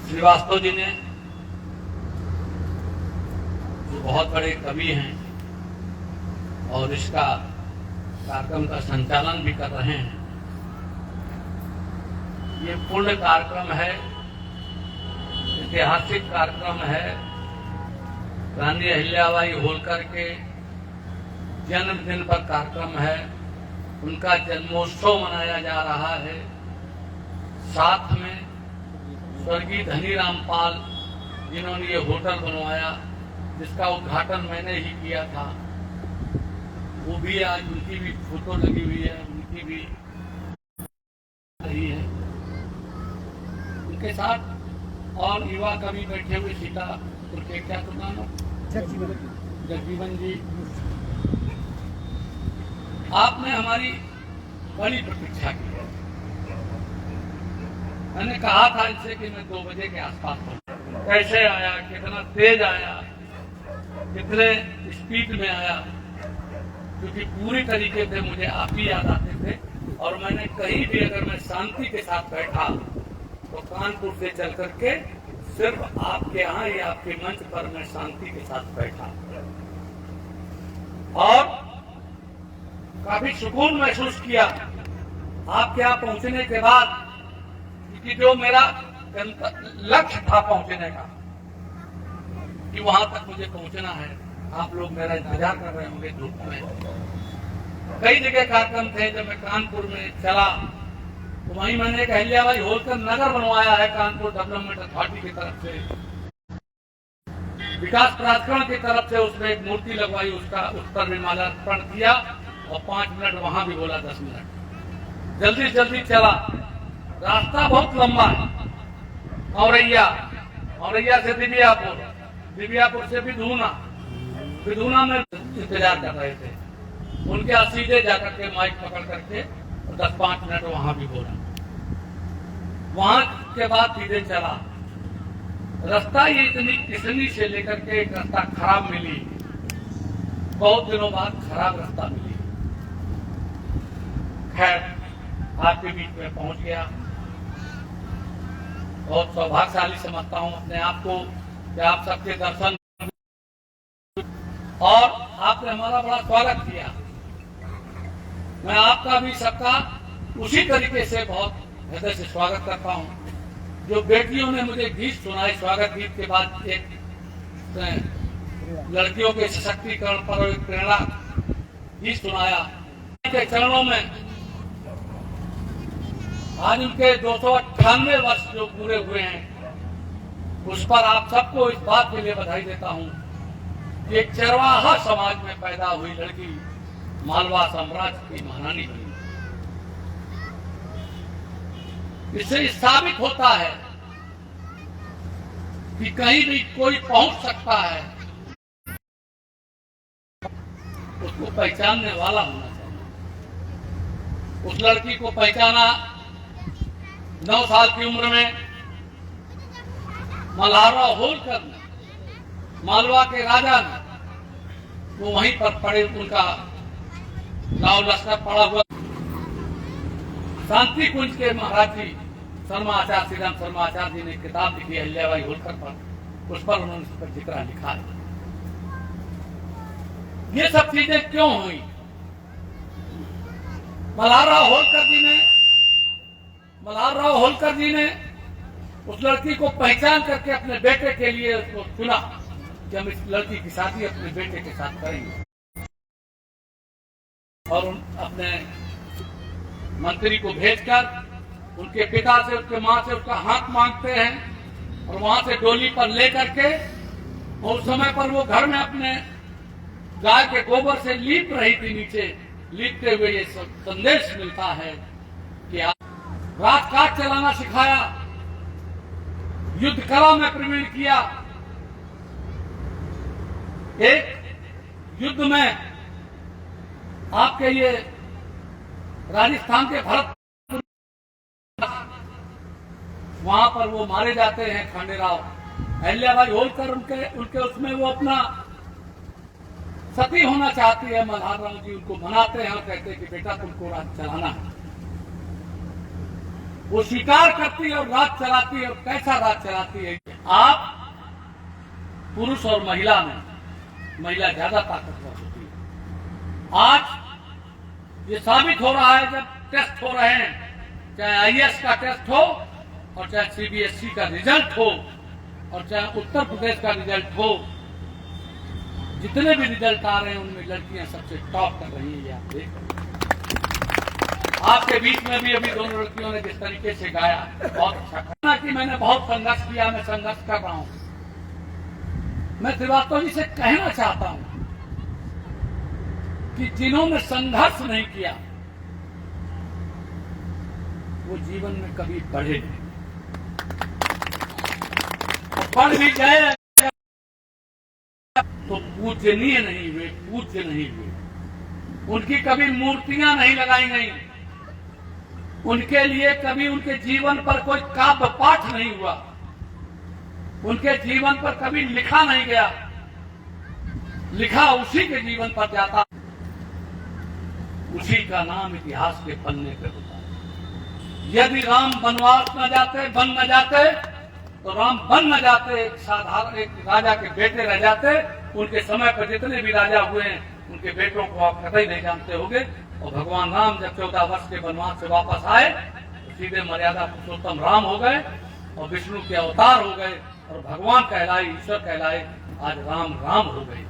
श्रीवास्तव जी ने, जो बहुत बड़े कवि हैं और इसका कार्यक्रम का संचालन भी कर रहे हैं, ये पूर्ण कार्यक्रम है, ऐतिहासिक कार्यक्रम है। रानी अहिल्याबाई होलकर के जन्मदिन पर कार्यक्रम है, उनका जन्मोत्सव मनाया जा रहा है। साथ में स्वर्गीय धनीराम पाल, जिन्होंने ये होटल बनवाया, जिसका उद्घाटन मैंने ही किया था, वो भी आज, उनकी भी फोटो लगी हुई है, उनकी भी रही है। उनके साथ और युवा कवि बैठे हुए, सीता उनके क्या नाम है, जगजीवन जी। आपने हमारी बड़ी प्रतीक्षा की है। मैंने कहा था इनसे कि मैं 2 बजे के आसपास पहुंचा। कैसे आया, कितना तेज आया, कितने स्पीड में आया, क्योंकि पूरी तरीके से मुझे आप ही याद आते थे। और मैंने कहीं भी अगर मैं शांति के साथ बैठा तो कानपुर से चल करके सिर्फ आपके यहाँ या आपके मंच पर मैं शांति के साथ बैठा और काफी सुकून महसूस किया आपके यहाँ पहुंचने के बाद, कि जो मेरा लक्ष्य था पहुंचने का, कि वहां तक मुझे पहुंचना है। आप लोग मेरा इंतजार कर रहे होंगे धूप में। कई जगह कार्यक्रम थे। जब मैं कानपुर में चला तो वहीं मैंने एक अहिल्याबाई होलकर नगर बनवाया है, कानपुर डेवलपमेंट अथॉरिटी की तरफ से, विकास प्राधिकरण की तरफ से। उसमें एक मूर्ति लगवाई, उसका उस पर भी माल्यार्पण किया और 5 मिनट वहां भी बोला, 10 मिनट। जल्दी जल्दी चला, रास्ता बहुत लंबा है। औरैया से दिव्यापुर, दिव्यापुर से विधूना में इंतजार कर रहे थे। उनके यहाँ सीधे जाकर के माइक पकड़ करके 10-5 मिनट वहां भी बोला। वहां के बाद सीधे चला। रास्ता ये इतनी किसनी से लेकर के एक रास्ता खराब मिली, बहुत दिनों बाद खराब रास्ता मिली। खैर आपके बीच में पहुंच गया। बहुत सौभाग्यशाली समझता हूं अपने आप को कि आप सबके दर्शन और आपने हमारा बड़ा स्वागत किया। मैं आपका भी सबका उसी तरीके से बहुत हृदय से स्वागत करता हूं। जो बेटियों ने मुझे गीत सुनाए, स्वागत गीत के बाद एक लड़कियों के सशक्तिकरण पर एक प्रेरणा गीत सुनाया, के चरणों में आज उनके 298 वर्ष जो पूरे हुए हैं, उस पर आप सबको इस बात के लिए बधाई देता हूं कि एक चरवाहा समाज में पैदा हुई लड़की मालवा साम्राज्य की महारानी बनी। इससे साबित होता है कि कहीं भी कोई पहुंच सकता है, उसको पहचानने वाला होना चाहिए। उस लड़की को पहचाना 9 साल की उम्र में मल्हारराव होलकर ने, मालवा के राजा ने। वो वहीं पर पड़े, उनका लाव लश्कर पड़ा हुआ। शांति कुंज के महाराज जी शर्मा आचार्य, श्री राम शर्मा आचार्य जी ने किताब लिखी अहिल्याबाई होलकर पर, उस पर उन्होंने इस पर जिक्र लिखा है। ये सब चीजें क्यों हुई? मल्हारराव होलकर जी ने उस लड़की को पहचान करके अपने बेटे के लिए उसको चुना कि हम इस लड़की की शादी अपने बेटे के साथ करेंगे। और अपने मंत्री को भेजकर उनके पिता से, उसके मां से उसका हाथ मांगते हैं और वहां से डोली पर लेकर के, और उस समय पर वो घर में अपने गाय के गोबर से लीप रही थी। नीचे लीपते हुए ये संदेश मिलता है कि आप राजकाज चलाना सिखाया, युद्ध कला में प्रवीण किया। एक युद्ध में आपके ये राजस्थान के भरत, वहां पर वो मारे जाते हैं खंडेराव। अहिल्याबाई होलकर उनके उसमें वो अपना सती होना चाहती है। मल्हारराव जी उनको मनाते हैं और कहते हैं कि बेटा तुमको राज चलाना है। वो स्वीकार करती है और राज चलाती है। और कैसा राज चलाती है? आप पुरुष और महिला में महिला ज्यादा ताकतवर होती है। आज ये साबित हो रहा है, जब टेस्ट हो रहे हैं, चाहे आईएएस का टेस्ट हो और चाहे सीबीएसई का रिजल्ट हो और चाहे उत्तर प्रदेश का रिजल्ट हो, जितने भी रिजल्ट आ रहे हैं उनमें लड़कियां सबसे टॉप कर रही हैं। ये आप देख रहे हैं। आपके बीच में भी अभी दोनों लड़कियों ने जिस तरीके से गाया, बहुत अच्छा कहा कि मैंने बहुत संघर्ष किया, मैं संघर्ष कर रहा हूं। मैं श्रीवास्तव जी से कहना चाहता हूं कि जिन्होंने संघर्ष नहीं किया वो जीवन में कभी बढ़े नहीं। बढ़ भी गए तो पूजनीय नहीं हुए, पूज्य नहीं हुए। उनकी कभी मूर्तियां नहीं लगाई गई, उनके लिए कभी उनके जीवन पर कोई काव्य पाठ नहीं हुआ, उनके जीवन पर कभी लिखा नहीं गया। लिखा उसी के जीवन पर जाता, उसी का नाम इतिहास के पन्ने पे होता है। यदि राम वनवास न जाते, बन न जाते, तो राम बन न जाते, एक साधारण एक राजा के बेटे रह जाते। उनके समय पर जितने भी राजा हुए हैं, उनके बेटों को आप कतई नहीं जानते होंगे। और भगवान राम जब 14 वर्ष के वनवास से वापस आए तो सीधे मर्यादा पुरुषोत्तम राम हो गए और विष्णु के अवतार हो गए और भगवान कहलाए, ईश्वर कहलाए। आज राम राम हो गए।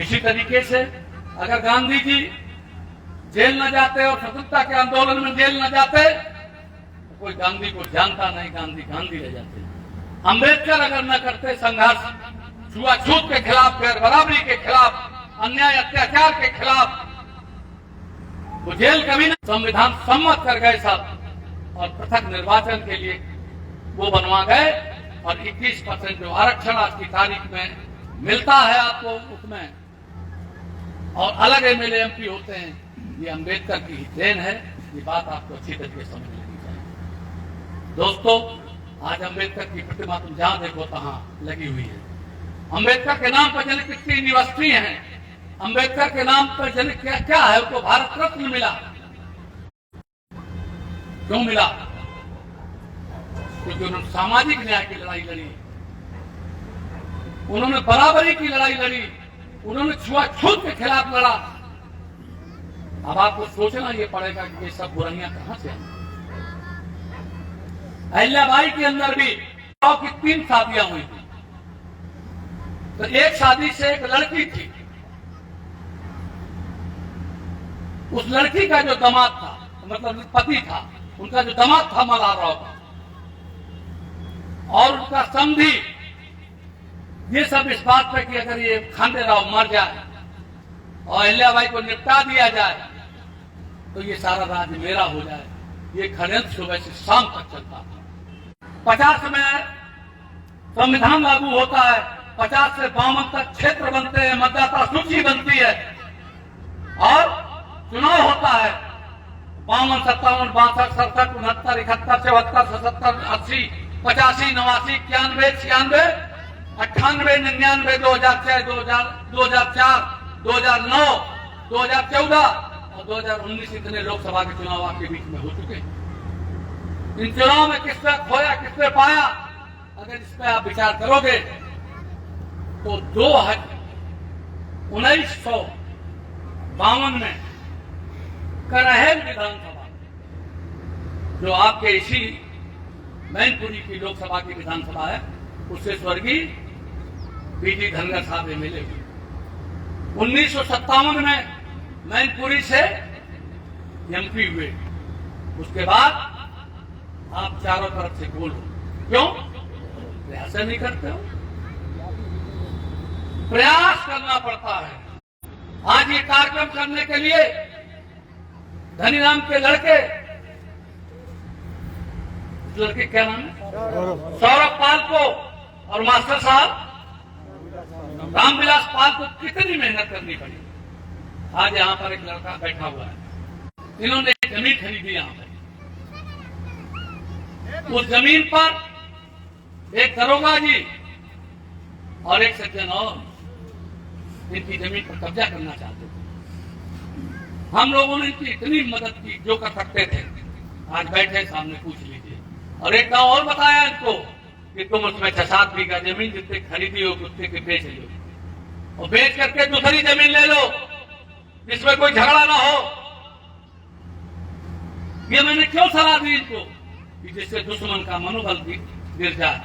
इसी तरीके से अगर गांधी जी जेल न जाते और स्वतंत्रता के आंदोलन में जेल न जाते तो कोई गांधी को जानता नहीं, गांधी गांधी रह जाते। अंबेडकर अगर न करते संघर्ष छुआछूत के खिलाफ, गैर बराबरी के खिलाफ, अन्याय अत्याचार के खिलाफ, वो जेल कभी न, संविधान सम्मत कर गए सब और पृथक निर्वाचन के लिए वो बनवा गए। और 21% जो आरक्षण आज की तारीख में मिलता है आपको उसमें, और अलग एमएलए एमपी होते हैं, ये अंबेडकर की ही देन है। ये बात आपको अच्छी तरीके से समझ लेनी चाहिए। दोस्तों, आज अंबेडकर की प्रतिमा तुम जहां देखो तहां लगी हुई है। अंबेडकर के नाम पर जाने कितनी यूनिवर्सिटी हैं, अंबेडकर के नाम पर जाने क्या क्या है। उनको भारत रत्न मिला, क्यों मिला? क्योंकि उन्होंने सामाजिक न्याय की लड़ाई लड़ी, उन्होंने बराबरी की लड़ाई लड़ी, उन्होंने छुआछूत के खिलाफ लड़ा। अब आपको सोचना ये पड़ेगा कि ये सब बुराइयां कहां से आई। अहिल्याबाई के अंदर भी की 3 शादियां हुई थी। तो एक शादी से एक लड़की थी, उस लड़की का जो दामाद था, मतलब पति था, उनका जो दामाद था मल्हारराव का, और उनका समधी, ये सब इस बात पर कि अगर ये खांडेराव मर जाए और अहिल्याबाई को निपटा दिया जाए तो ये सारा राज्य मेरा हो जाए। ये षड्यंत्र सुबह से शाम तक चलता था। 50 में संविधान लागू होता है, 50 से 52 तक क्षेत्र बनते हैं, मतदाता सूची बनती है और चुनाव होता है। 52, 57, 62, 67, 69, 71, 74, 77, 80, 85, 89, 91, 96, 98, 99, 2006, 2004, 2009, 2014 और 2019 इतने लोकसभा के चुनाव आपके बीच में हो चुके हैं। इन चुनाव में किसने खोया, किसने पाया, अगर इस पर आप विचार करोगे तो 1952 में करहल विधानसभा, जो आपके इसी मैनपुरी की लोकसभा की विधानसभा है, उससे स्वर्गीय बीटी धनगर साहब एमएलए हुए। 1957 में मैनपुरी से एमपी हुए। उसके बाद आप चारों तरफ से गोल हो। क्यों? प्रयास नहीं करते हो। प्रयास करना पड़ता है। आज ये कार्यक्रम करने के लिए धनीराम के लड़के, क्या नाम है, सौरभ पाल को और मास्टर साहब रामविलास पाल को कितनी मेहनत करनी पड़ी। आज यहाँ पर एक लड़का बैठा हुआ है, इन्होंने जमीन खरीदी यहाँ पर। उस जमीन पर एक दरोगा जी और एक सज्जन और इनकी जमीन पर कब्जा करना चाहते थे। हम लोगों ने इनकी इतनी मदद की जो कर सकते थे। आज बैठे सामने पूछ लीजिए। और एक गांव और बताया इनको कि तुम उसमें 6-7 बीघा जमीन जितने खरीदी हो उतने के बेच लो, और बेच करके दूसरी जमीन ले लो जिसमें कोई झगड़ा ना हो। ये मैंने क्यों सलाह दी इनको कि जिससे दुश्मन का मनोबल भी गिर जाए,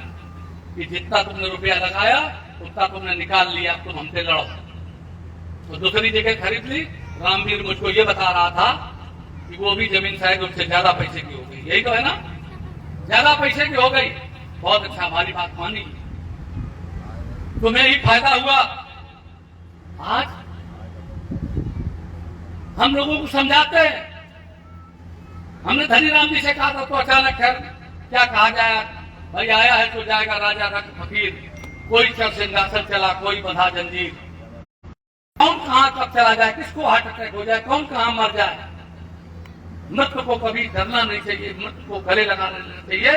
कि जितना तुमने रुपया लगाया उतना तुमने निकाल लिया, तुम हमसे लड़ो। तो दूसरी जगह खरीद ली। रामवीर मुझको ये बता रहा था कि वो भी जमीन शायद उससे ज्यादा पैसे की हो गई। यही तो है ना, ज्यादा पैसे की हो गई। बहुत अच्छा, हमारी बात मानी, तुम्हें ही फायदा हुआ। आज हम लोगों को समझाते हैं। हमने धनीराम जी से कहा था तो अचानक खैर क्या कहा जाए, भाई आया है तो जाएगा राजा रख फकीर, कोई चल सिंहासन चला कोई बंधा जंजीर। कौन कहां कब चला जाए, किसको हार्ट अटैक हो जाए, कौन कहां मर जाए। मृत्यु को कभी डरना नहीं चाहिए, मृत्यु को गले लगा लेना चाहिए,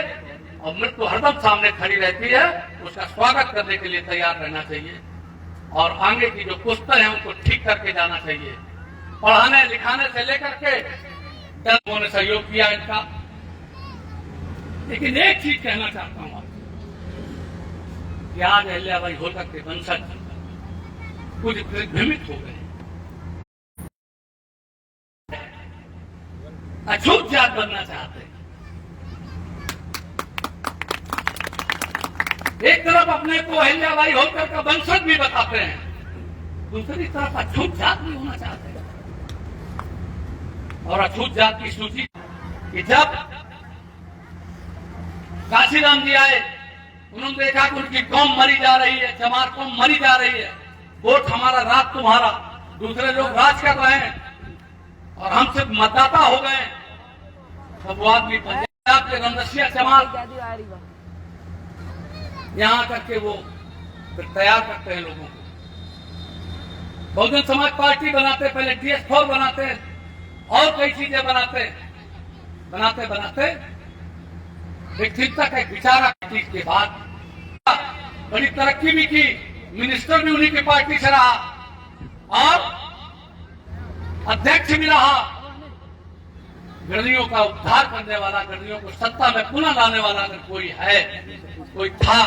और मृत्यु हरदम सामने खड़ी रहती है, उसका स्वागत करने के लिए तैयार रहना चाहिए। और आगे की जो पुस्तक है उनको ठीक करके जाना चाहिए। पढ़ाने लिखाने से लेकर के लोगों ने सहयोग किया इनका। लेकिन एक चीज कहना चाहता हूं आपको कि आज अहिल्याबाई होलकर के वंशज कुछ भ्रमित हो गए, अछूत जात बनना चाहते हैं। एक तरफ अपने को अहिल्याबाई होलकर का वंशज भी बताते हैं, दूसरी तरफ अछूत जात भी होना चाहते हैं। और अछूत जात की सूची कि जब काशीराम जी आए, उन्होंने देखा कि उनकी कौम मरी जा रही है, चमार कौम मरी जा रही है, वोट हमारा राज तुम्हारा, दूसरे लोग राज कर रहे हैं और हम सिर्फ मतदाता हो गए। तब वो आदमी पंजाब के रमदसिया चमार यहां करके वो तैयार करते हैं लोगों को। बहुजन समाज पार्टी बनाते, पहले DS4 बनाते और कई चीजें बनाते बनाते एक चिंतक एक विचारा पार्टी के बाद बड़ी तरक्की भी की, मिनिस्टर भी उन्हीं की पार्टी से रहा और अध्यक्ष भी रहा। गणियों का उद्धार करने वाला, गणियों को सत्ता में पुनः लाने वाला अगर कोई है, कोई था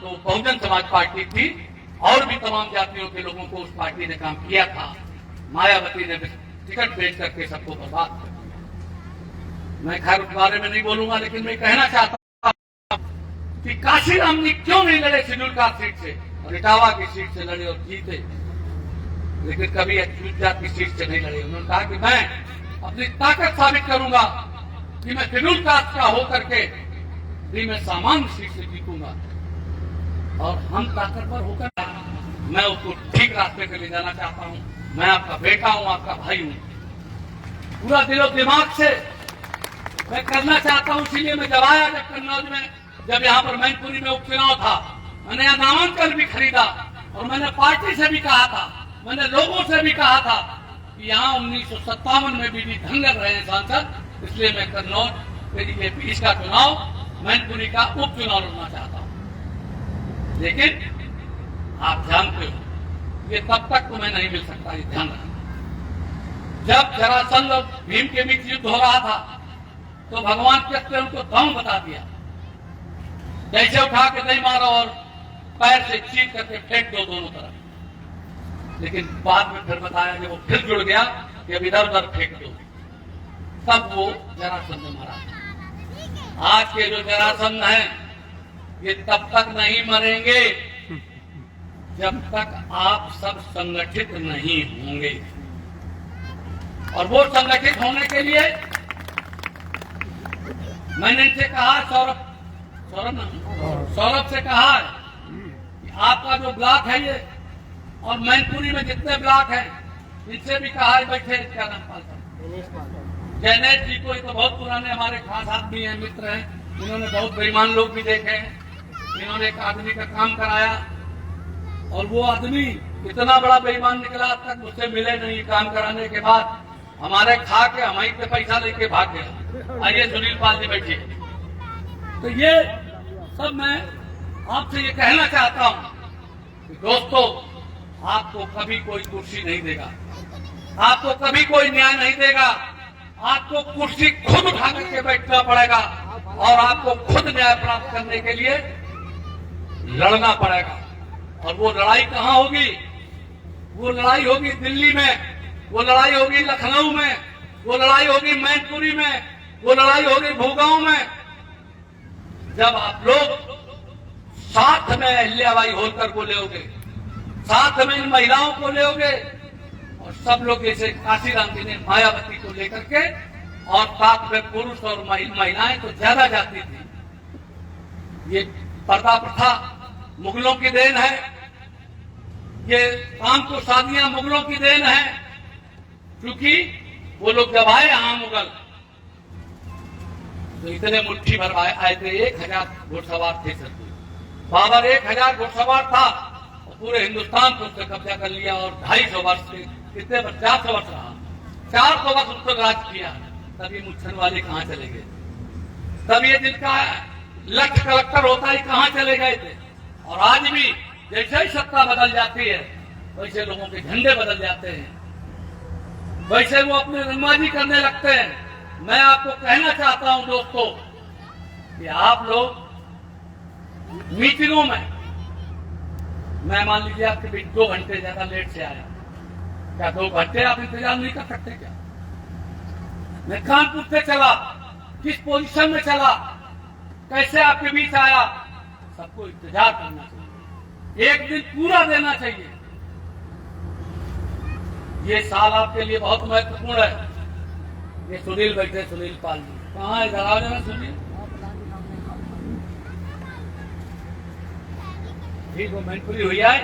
तो बहुजन समाज पार्टी थी। और भी तमाम जातियों के लोगों को उस पार्टी ने काम किया था। मायावती ने टिकट बेच करके सबको बर्बाद कर दिया। मैं खैर उस बारे में नहीं बोलूंगा, लेकिन मैं कहना चाहता हूं कि काशीराम जी क्यों नहीं लड़े शेड्यूल कास्ट सीट से, और इटावा की सीट से लड़े और जीते, लेकिन कभी अछूत जात की सीट से नहीं लड़े। उन्होंने कहा कि मैं अपनी ताकत साबित करूंगा कि मैं शेड्यूल कास्ट का होकर के भी मैं सामान्य सीट से जीतूंगा, और हम ताकतवर होकर मैं उसको ठीक रास्ते पे ले जाना चाहता हूं। मैं आपका बेटा हूं, आपका भाई हूं, पूरा दिलो दिमाग से मैं करना चाहता हूं। इसीलिए मैं जब आया, जब कन्नौज में, जब यहाँ पर मैनपुरी में उपचुनाव था, मैंने यहाँ नामांकन भी खरीदा और मैंने पार्टी से भी कहा था, मैंने लोगों से भी कहा था कि यहाँ 1957 में बीडी धनगर रहे हैं सांसद, इसलिए मैं कन्नौज के 20 का चुनाव, मैनपुरी का उपचुनाव लड़ना चाहता हूँ। लेकिन आप जानते हो ये तब तक तुम्हें नहीं मिल सकता, ये ध्यान रखना। जब जरासंध और भीम के बीच युद्ध हो रहा था तो भगवान कृष्ण ने उनको दम बता दिया, जैसे उठा के नहीं मारो और पैर से चीर करके फेंक दो दोनों तरफ। लेकिन बाद में फिर बताया कि वो फिर जुड़ गया कि अब इधर उधर फेंक दो, तब वो जरासंध मारा। आज के जो जरासंध हैं ये तब तक नहीं मरेंगे जब तक आप सब संगठित नहीं होंगे। और वो संगठित होने के लिए मैंने इनसे कहा, सौरभ से कहा कि आपका जो ब्लॉक है ये, और मैनपुरी में जितने ब्लॉक हैं इनसे भी कहा है, बैठे क्या नाम पालता जयनेश जी को, ये तो बहुत पुराने हमारे खास आदमी हैं, मित्र हैं, इन्होंने बहुत बेईमान लोग भी देखे हैं। इन्होंने एक आदमी का काम कराया और वो आदमी इतना बड़ा बेईमान निकला, आज तक मुझसे मिले नहीं। काम कराने के बाद हमारे खा के हमारी पे पैसा लेके भाग गया। आइए सुनील पाल जी बैठिए। तो ये सब मैं आपसे ये कहना चाहता हूं कि दोस्तों, आपको कभी कोई कुर्सी नहीं देगा, आपको कभी कोई न्याय नहीं देगा, आपको कुर्सी खुद उठा करके बैठना पड़ेगा और आपको खुद न्याय प्राप्त करने के लिए लड़ना पड़ेगा। और वो लड़ाई कहां होगी? वो लड़ाई होगी दिल्ली में, वो लड़ाई होगी लखनऊ में, वो लड़ाई होगी मैनपुरी में, वो लड़ाई होगी भूगांव में। जब आप लोग साथ में अहिल्याबाई होलकर को लेओगे, साथ में इन महिलाओं को लेओगे, और सब लोग जैसे काशीराम जी ने मायावती को लेकर के, और साथ में पुरुष और महिलाएं तो ज्यादा जाती थी। ये पर्दा प्रथा मुगलों की देन है, ये काम को शादियां मुगलों की देन है, क्योंकि वो लोग जब आए यहां मुगल तो इतने मुट्ठी भर आए थे। 1000 घुड़सवार थे सर। बाबर 1000 घुड़सवार था और पूरे हिंदुस्तान को उसने कब्जा कर लिया और 250 वर्ष से कितने 400 वर्ष रहा, 400 वर्ष उसको राज किया। तब ये मुच्छन वाले कहां चले गए? तब ये जिनका लक्ष्य कलेक्टर होता है कहां चले गए थे? और आज भी जैसे ही सत्ता बदल जाती है वैसे लोगों के झंडे बदल जाते हैं, वैसे वो अपने रंगबाजी करने लगते हैं। मैं आपको कहना चाहता हूं दोस्तों कि आप लोग मीटिंगों में, मैं मान लीजिए आपके बीच 2 घंटे ज्यादा लेट से आया, क्या 2 घंटे आप इंतजार नहीं कर सकते क्या? मैं कानपुर से चला, किस पोजीशन में चला, कैसे आपके बीच आया, सबको इंतजार करना चाहिए, 1 दिन पूरा देना चाहिए। ये साल आपके लिए बहुत महत्वपूर्ण है। ये सुनील बैठे, सुनील पाल जी कहाँ है? इधर आ जाना सुनील। ठीक हो, मैनपुरी हुई आए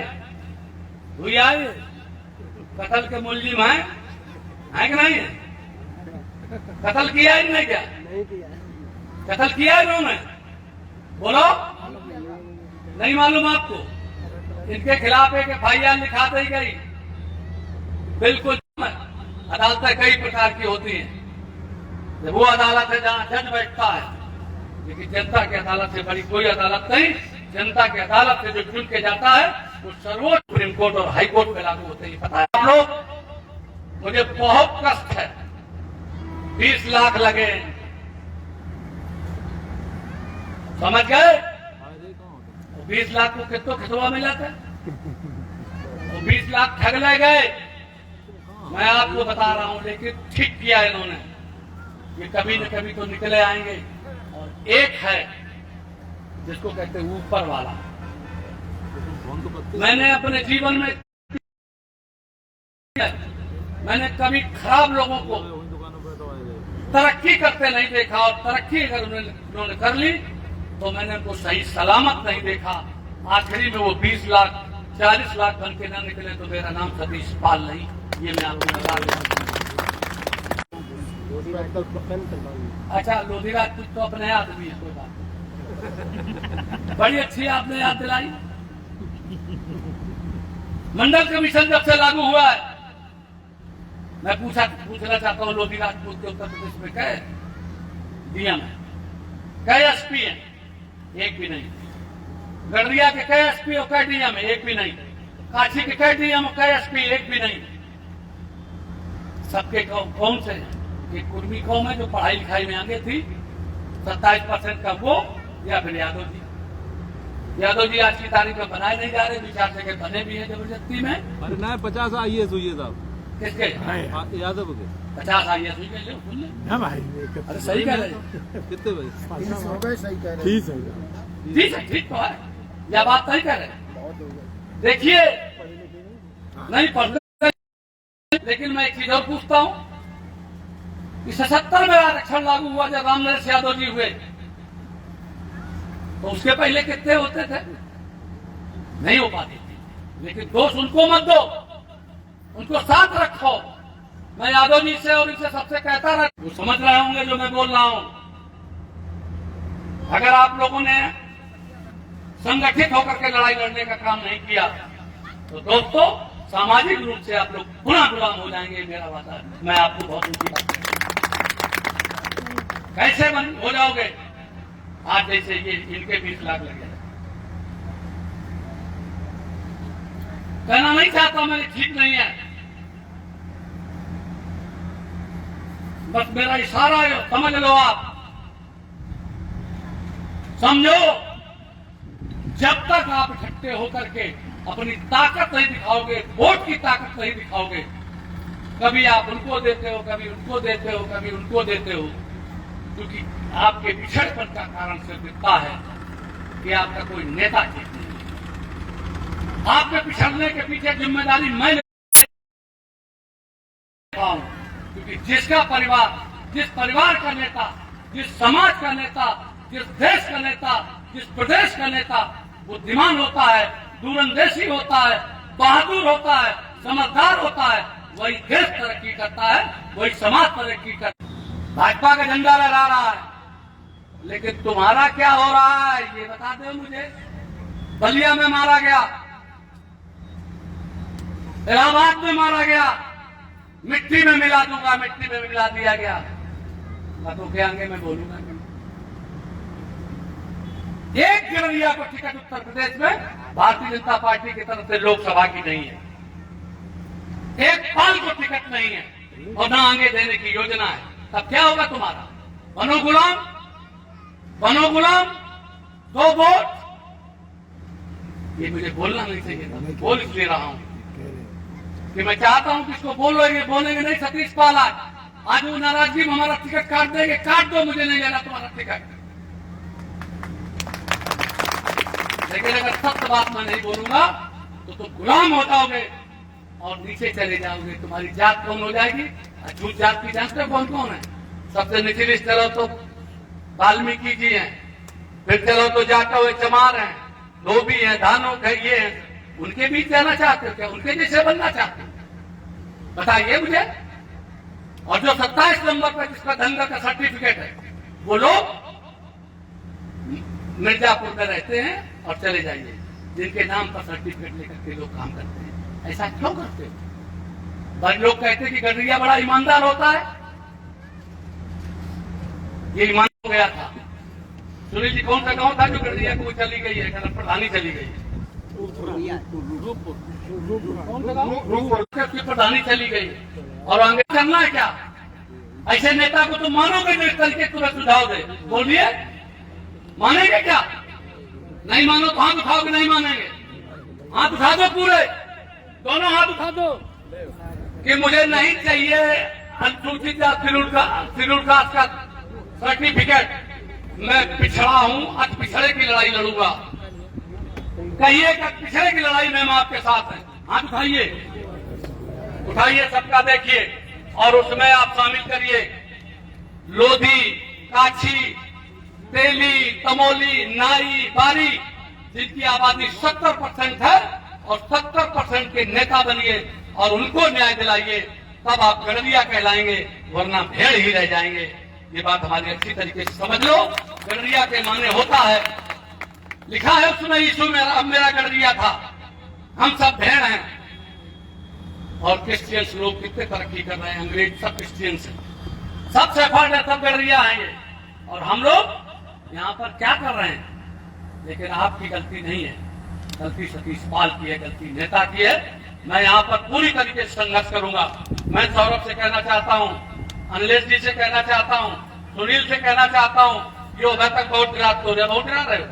कत्ल के मुलजिम है कि नहीं है? कत्ल किया है नहीं? क्या नहीं किया? कत्ल किया है इन्होंने? बोलो, नहीं मालूम आपको? इनके खिलाफ एक FIR लिखा दी गई। बिल्कुल, अदालतें कई प्रकार की होती हैं। जब वो अदालत है जहां जज बैठता है, लेकिन जनता की अदालत से बड़ी कोई अदालत नहीं। जनता की अदालत से जो चुन के जाता है वो सर्वोच्च सुप्रीम कोर्ट और हाई कोर्ट में लागू होते ही पता है आप लोग। मुझे बहुत कष्ट है, 20 लाख लगे, समझ गए? 20 लाख को कितना खिचवा मिला था? 20 लाख ठग ले गए। मैं आपको बता रहा हूं, लेकिन ठीक किया इन्होंने। ये कभी न कभी तो निकले आएंगे। और एक है जिसको कहते हैं ऊपर वाला। मैंने अपने जीवन में कभी खराब लोगों को तरक्की करते नहीं देखा, और तरक्की अगर उन्होंने कर ली तो मैंने उनको सही सलामत नहीं देखा। आखिरी में वो 20 लाख 40 लाख बन के न निकले तो मेरा नाम सतीश पाल नहीं। ये मैं आपको बता देता। अच्छा, लोधी राजपूत तो अपने आदमी है, कोई बात। बड़ी अच्छी आपने याद दिलाई। मंडल कमीशन जब से लागू हुआ है, मैं पूछना चाहता हूँ, लोधी राजपूत के उत्तर प्रदेश में कई DM है, कई SP है, एक भी नहीं। गडरिया के कई SP और कई DM है, एक भी नहीं। काशी के कई DM और कई SP, एक भी नहीं। सबके कौन से हैं? कि कुर्मी कौम है जो पढ़ाई लिखाई में आगे थी, 27% का वो, या फिर यादव जी आज की तारीख में बनाए नहीं जा रहे, 2-4 जगह बने भी हैं जबरदस्ती में। अरे ना 50 IAS हुई है साहब। किसके? यादव के 50 IAS हुई है। सुन ले, अरे सही कह रहे। कितने बजे? 30 हो गए, सही कह रहे हैं। ठीक तो है, यह बात नहीं कह रहे। देखिए, नहीं पढ़ते, लेकिन मैं एक चीज और पूछता हूं कि 77 में आरक्षण लागू हुआ जब रामनरेश यादव जी हुए, तो उसके पहले कितने होते थे? नहीं हो पाती थी। लेकिन दोष उनको मत दो, उनको साथ रखो। मैं यादव जी से और इनसे सबसे कहता रहा, वो समझ रहे होंगे जो मैं बोल रहा हूं। अगर आप लोगों ने संगठित होकर के लड़ाई लड़ने का काम नहीं किया तो दोस्तों सामाजिक रूप से आप लोग पुनः गुलाम हो जाएंगे, मेरा वादा है। मैं आपको बहुत ऊंची बात कैसे हो जाओगे? आज जैसे ये इनके 20 लाख लगे। कहना नहीं चाहता मैं, ठीक नहीं है, बस मेरा इशारा है, समझ लो आप, समझो। जब तक आप इकट्ठे होकर के अपनी ताकत नहीं दिखाओगे, वोट की ताकत नहीं दिखाओगे, कभी आप उनको देते हो, कभी उनको देते हो, कभी उनको देते हो, क्योंकि आपके पिछड़पन का कारण सिर्फ इतना है कि आपका कोई नेता ठीक नहीं है। आपके पिछड़ने के पीछे जिम्मेदारी मैं हूं, क्योंकि जिसका परिवार, जिस परिवार का नेता, जिस समाज का नेता, जिस देश का नेता, जिस प्रदेश का नेता बुद्धिमान होता है, दूरंदेशी होता है, बहादुर होता है, समझदार होता है, वही देश तरक्की करता है, वही समाज तरक्की करता है। भाजपा का झंडा लहरा रहा है, लेकिन तुम्हारा क्या हो रहा है ये बता दो मुझे। बलिया में मारा गया, इलाहाबाद में मारा गया, मिट्टी में मिला दूंगा, मिट्टी में मिला दिया गया। बातों के आगे मैं बोलूंगा नहीं। एक गिररिया को टिकट उत्तर प्रदेश में भारतीय जनता पार्टी की तरफ से लोकसभा की नहीं है, एक पाल को टिकट नहीं है और ना आगे देने की योजना है। तब क्या होगा तुम्हारा? बनो गुलाम, बनो गुलाम, 2 वोट। ये मुझे बोलना नहीं चाहिए था, बोल इसलिए रहा हूं कि मैं चाहता हूं कि इसको बोलेंगे नहीं। सतीश पाल आज वो नाराजगी में हमारा टिकट काट देंगे, काट दो, मुझे नहीं लेना तुम्हारा टिकट। लेकिन अगर सत्य बात मैं नहीं बोलूंगा तो तुम गुलाम हो जाओगे और नीचे चले जाओगे। तुम्हारी जात कौन हो जाएगी? झूठ जात की जानते कौन कौन है? सबसे निचली चलो तो वाल्मीकि जी हैं, फिर चलो तो जाटा हुए चमार हैं, धोबी हैं, धानोक है, ये हैं। उनके बीच जाना चाहते हो क्या? उनके जैसे बनना चाहते हो? बताइए मुझे। और जो 27 नंबर पर जिसका दंगा का सर्टिफिकेट है, वो लोग मिर्जापुर में रहते हैं और चले जाइए, जिनके नाम पर सर्टिफिकेट लेकर के लोग काम करते हैं। ऐसा क्यों करते हो? बड़े लोग कहते हैं कि गडरिया बड़ा ईमानदार होता है, ये ईमान हो गया था। सुनील जी, कौन सा गांव था जो गडरिया को चली गई है, प्रधानी चली गई है? उसकी प्रधानी चली गई और आगे करना है क्या? ऐसे नेता को तुम मानोगे जो इस तरीके तुम्हें सुझाव दे? बोलिए, मानेंगे क्या? नहीं मानो तो हाथ उठाओ कि नहीं मानेंगे? हाथ उठा दो, पूरे दोनों हाथ उठा दो कि मुझे नहीं चाहिए अनुसूचित जाति शेड्यूल कास्ट का सर्टिफिकेट। मैं पिछड़ा हूं, अति पिछड़े की लड़ाई लड़ूंगा। कहिए कि पिछड़े की लड़ाई में हम आपके साथ हैं। हाथ उठाइए, उठाइए, सबका देखिए और उसमें आप शामिल करिए लोधी, काछी, तेली, तमोली, नाई, बारी, जिनकी आबादी 70% है, और 70% के नेता बनिए और उनको न्याय दिलाइए, तब आप गडरिया कहलाएंगे, वरना भेड़ ही रह जाएंगे। ये बात हमारी अच्छी तरीके से समझ लो। गडरिया के माने होता है, लिखा है उसमें, यीशु मेरा गडरिया था, हम सब भेड़ हैं। और क्रिश्चियंस लोग कितने तरक्की कर रहे हैं, अंग्रेज सब क्रिश्चियंस हैं, सब सेफर्ड है, सब गडरिया हैं। और हम लोग यहाँ पर क्या कर रहे हैं? लेकिन आपकी गलती नहीं है, गलती सतीश पाल की है, गलती नेता की है। मैं यहाँ पर पूरी तरीके से संघर्ष करूंगा। मैं सौरभ से कहना चाहता हूँ, अनिलेश जी से कहना चाहता हूँ, सुनील से कहना चाहता हूँ, यो मैं तक बहुत गिरात हो रहे, बहुत गिरा रहे हो,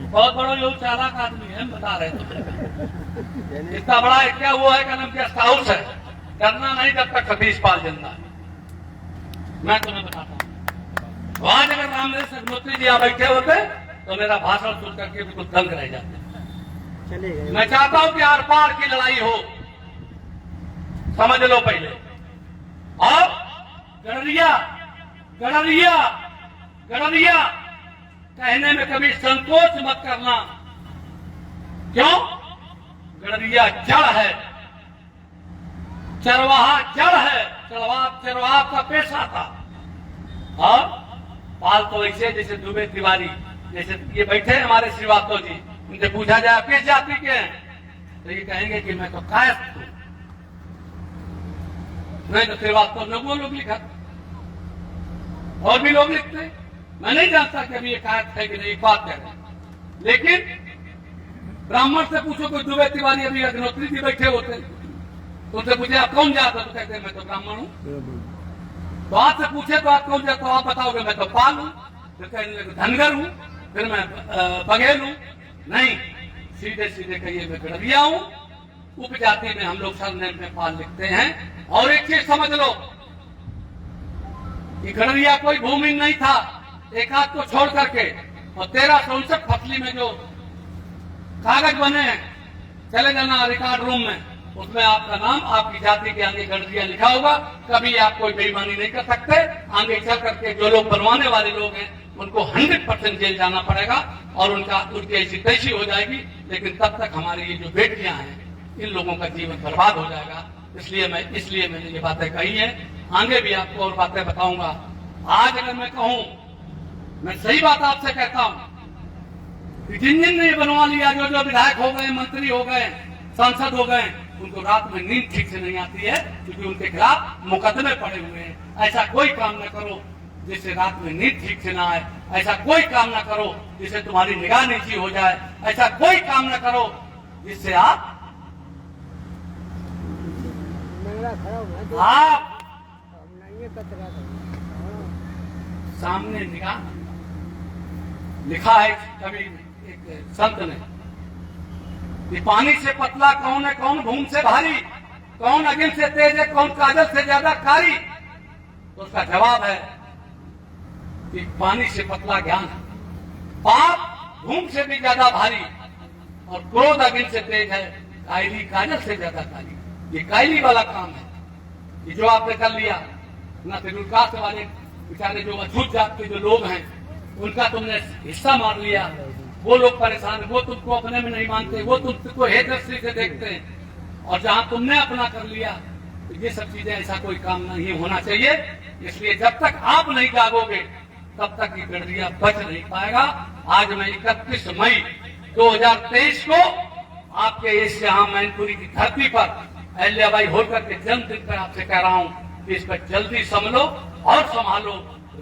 बहुत बड़ा यो चालाक आदमी है, हम बता रहे थे। इतना बड़ा क्या हुआ है, कलम गेस्ट हाउस है, करना नहीं जब तक सतीश पाल जिंदा है। मैं तुम्हें बताता हूँ, आज अगर रामदेव अग्निहोत्री जी यहाँ बैठे होते तो मेरा भाषण सुन करके बिल्कुल दंग रह जाते। मैं चाहता हूं कि आर पार की लड़ाई हो, समझ लो पहले। और गडरिया गडरिया गडरिया कहने में कभी संकोच मत करना। क्यों? गडरिया जड़ है, चरवाहा जड़ है, चरवाहा का पेशा था। और पाल तो ऐसे जैसे दुबे तिवारी, जैसे ये बैठे हैं हमारे श्रीवास्तव जी, उनसे पूछा जाए किस जाति के हैं तो ये कहेंगे कि मैं तो कायस्थ हूं। नहीं तो श्रीवास्तव ने वो लोग लिखा, और भी लोग लिखते। मैं नहीं जानता कि अभी ये कायस्थ है कि नहीं, बात कह रहे हैं। लेकिन ब्राह्मण से पूछो, कोई दुबे तिवारी अभी अग्निहोत्री जी बैठे होते, तो उनसे पूछे आप कौन जात हो, तो कहते हैं मैं तो ब्राह्मण हूं। तो आपसे पूछे तो आप कौन जाए, तो आप बताओगे मैं तो पाल हूं, फिर कहने लगे धनगर हूं, फिर मैं बघेल हूं। नहीं, सीधे सीधे कहिए मैं गड़रिया हूं। उपजाति में हम लोग सरनेम में पाल लिखते हैं। और एक चीज समझ लो कि गड़रिया कोई भूमि नहीं था, एक आध को छोड़ करके। और 1359 फसली में जो कागज बने हैं, चले जाना रिकॉर्ड रूम में, उसमें आपका नाम, आपकी जाति के आगे गड़रिया लिखा होगा। कभी आप कोई बेईमानी नहीं कर सकते। आगे चल करके जो लोग बनवाने वाले लोग हैं उनको 100% जेल जाना पड़ेगा और उनकी ऐसी तैसी हो जाएगी। लेकिन तब तक हमारी ये जो बेटियां हैं, इन लोगों का जीवन बर्बाद हो जाएगा। इसलिए मैंने ये बातें कही है। आगे भी आपको और बातें बताऊंगा। आज अगर मैं कहूं, मैं सही बात आपसे कहता हूं, जिन ने बनवा लिया, जो विधायक हो गए, मंत्री हो गए, सांसद हो गए, उनको रात में नींद ठीक से नहीं आती है, क्योंकि उनके खिलाफ मुकदमे पड़े हुए हैं। ऐसा कोई काम न करो जिससे रात में नींद ठीक से ना आए। ऐसा कोई काम न करो जिससे तुम्हारी निगाह नीची हो जाए। ऐसा कोई काम न करो जिससे आप सामने निगाह। लिखा है कभी एक संत ने कि पानी से पतला कौन है, कौन भूम से भारी, कौन अग्नि से तेज है, कौन काजल से ज्यादा कारी। तो उसका जवाब है कि पानी से पतला ज्ञान है, पाप भूम से भी ज्यादा भारी, और क्रोध अग्नि से तेज है, कायली काजल से ज्यादा काली। ये कायली वाला काम है कि जो आपने कर लिया। ना शेड्यूल कास्ट वाले बेचारे जो अछूत जात के जो लोग हैं, उनका तुमने हिस्सा मार लिया। वो लोग परेशान है, वो तुमको अपने में नहीं मानते, वो तुमको हेट दृष्टि से देखते हैं। और जहां तुमने अपना कर लिया, तो ये सब चीजें, ऐसा कोई काम नहीं होना चाहिए। इसलिए जब तक आप नहीं जागोगे तब तक ये गड़रिया बच नहीं पाएगा। आज मैं 31 मई 2023 को आपके इस यहाँ मैनपुरी की धरती पर अहिल्याबाई होलकर के जन्मदिन पर आपसे कह रहा हूँ कि इस पर जल्दी संभलो और संभालो।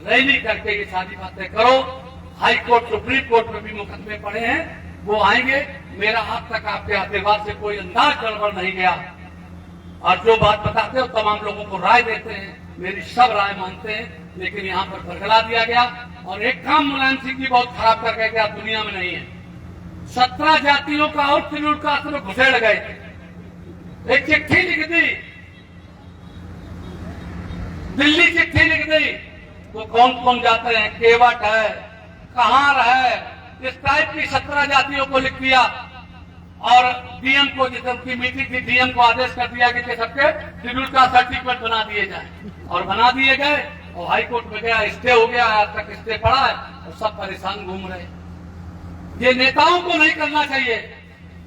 रैली करके ये सारी बातें करो। हाई कोर्ट, सुप्रीम कोर्ट में भी मुकदमे पड़े हैं, वो आएंगे। मेरा आज तक आपके आशीर्वाद से कोई अंदाज गड़बड़ नहीं गया। और जो बात बताते हो तमाम लोगों को राय देते हैं, मेरी सब राय मानते हैं, लेकिन यहाँ पर बरगला दिया गया। और एक काम मुलायम सिंह जी बहुत खराब कर गए कि आप दुनिया में नहीं है। 17 जातियों का और शेड्यूल कास्ट में घुसेड़ गए थे। एक चिट्ठी लिख दी, दिल्ली चिट्ठी लिख दी, तो कौन कौन जाते हैं, केवट है, कहार है, इस टाइप की 17 जातियों को लिख दिया। और डीएम को, जिसकी मीटिंग थी, डीएम को आदेश कर दिया कि सबके शेड्यूल का सर्टिफिकेट बना दिए जाए। और बना दिए गए और हाई कोर्ट में गया, स्टे हो गया, आज तक स्टे पड़ा है और सब परेशान घूम रहे। ये नेताओं को नहीं करना चाहिए,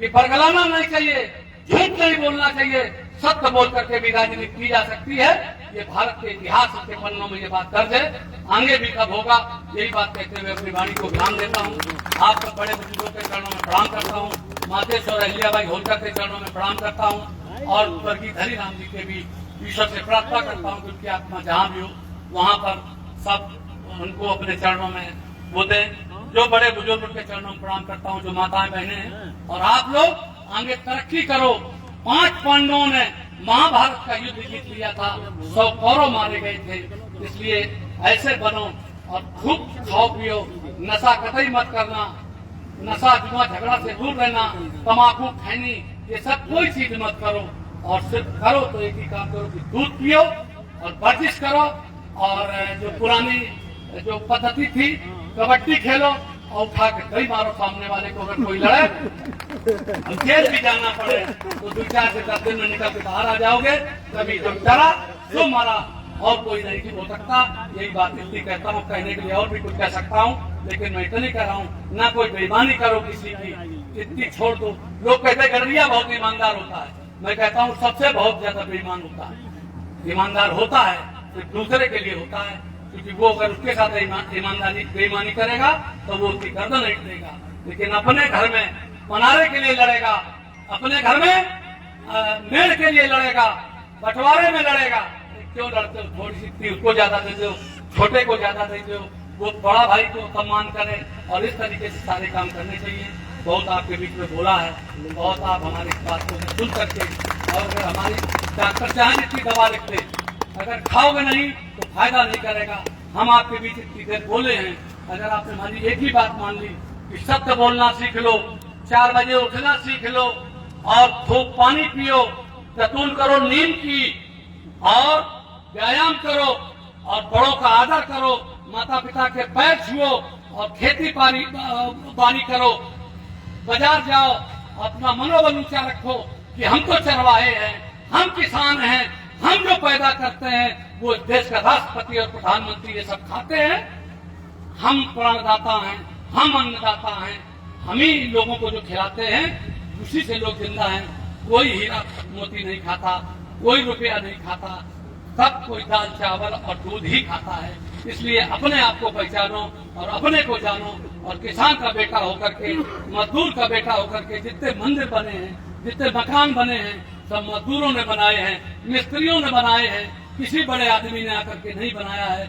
ये बरगलाना नहीं चाहिए, झूठ नहीं बोलना चाहिए, सत्य बोल करके भी राजनीति की जा सकती है। ये भारत के इतिहास के पन्नों में ये बात दर्ज है। आगे भी कब होगा, यही बात कहते हुए अपनी वाणी को विराम देता हूँ। आप सब बड़े बुजुर्गों के चरणों में प्रणाम करता हूँ, मातेश्वर अहिल्याबाई होलकर के चरणों में प्रणाम करता हूँ, और स्वर्गीय हरिराम जी के भी ईश्वर से प्रार्थना करता हूँ कि उनकी आत्मा जहाँ भी हो वहाँ पर सब उनको अपने चरणों में वो दें। जो बड़े बुजुर्ग के चरणों में प्रणाम करता हूँ, जो माताएं बहनें हैं, और आप लोग आगे तरक्की करो। 5 पांडवों ने महाभारत का युद्ध जीत लिया था, 100 कौरव मारे गए थे। इसलिए ऐसे बनो और खूब खाओ पियो, नशा कतई मत करना, नशा जुआ झगड़ा से दूर रहना, तम्बाकू खैनी, ये सब कोई चीज मत करो। और सिर्फ करो तो एक ही काम करो कि दूध पियो और वर्जिश करो। और जो पुरानी जो पद्धति थी, कबड्डी खेलो और उठा के दही मारो सामने वाले को। अगर कोई लड़े, जेल भी जाना पड़े तो 2-4 से 10 दिन में निकल के बाहर आ जाओगे। कभी जो डरा जो मारा, और कोई नहीं हो सकता। यही बात इतनी कहता हूँ, कहने के लिए और भी कुछ कह सकता हूँ, लेकिन मैं इतनी कह रहा हूँ, ना कोई बेईमानी करो किसी की, इतनी छोड़ दो। लोग कहते हैं गड़रिया बहुत ईमानदार होता है, मैं कहता हूँ सबसे बहुत ज्यादा बेईमान होता है। ईमानदार होता है सिर्फ दूसरे के लिए होता है, क्योंकि वो अगर उसके साथ ईमानदारी बेईमानी करेगा तो वो उसकी गर्दन नहीं देगा। लेकिन अपने घर में पनारे के लिए लड़ेगा, अपने घर में मेड़ के लिए लड़ेगा, बंटवारे में लड़ेगा। क्यों लड़ते हो? थोड़ी सी उसको ज्यादा दे दो, छोटे को ज्यादा दे दो, वो बड़ा भाई को सम्मान करे। और इस तरीके से सारे काम करने चाहिए। बहुत आपके बीच में बोला है, बहुत आप हमारी बात को सुन करके, और हमारी डॉक्टर चाहे जितनी दवा लिखते, अगर खाओगे नहीं तो फायदा नहीं करेगा। हम आपके बीच इतनी देर बोले हैं, अगर आपने हमारी एक ही बात मान ली कि सत्य बोलना सीख लो, 4 बजे उठना सीख लो और खूब पानी पियो, ततून करो नींद की और व्यायाम करो और बड़ों का आदर करो, माता पिता के पैर छुओ और खेती बाड़ी करो, बाजार जाओ, अपना मनोबल ऊंचा रखो कि हम तो चरवाहे हैं, हम किसान हैं, हम जो पैदा करते हैं वो देश का राष्ट्रपति और प्रधानमंत्री ये सब खाते हैं। हम प्राणदाता हैं, हम अन्नदाता हैं, हम ही लोगों को जो खिलाते हैं उसी से लोग जिंदा हैं। कोई हीरा मोती नहीं खाता, कोई रुपया नहीं खाता, सब कोई दाल चावल और दूध ही खाता है। इसलिए अपने आप को पहचानो और अपने को जानो और किसान का बेटा होकर के, मजदूर का बेटा होकर के जितने मंदिर बने हैं, जितने मकान बने हैं, सब मजदूरों ने बनाए हैं, मिस्त्रियों ने बनाए हैं, किसी बड़े आदमी ने आकर के नहीं बनाया है।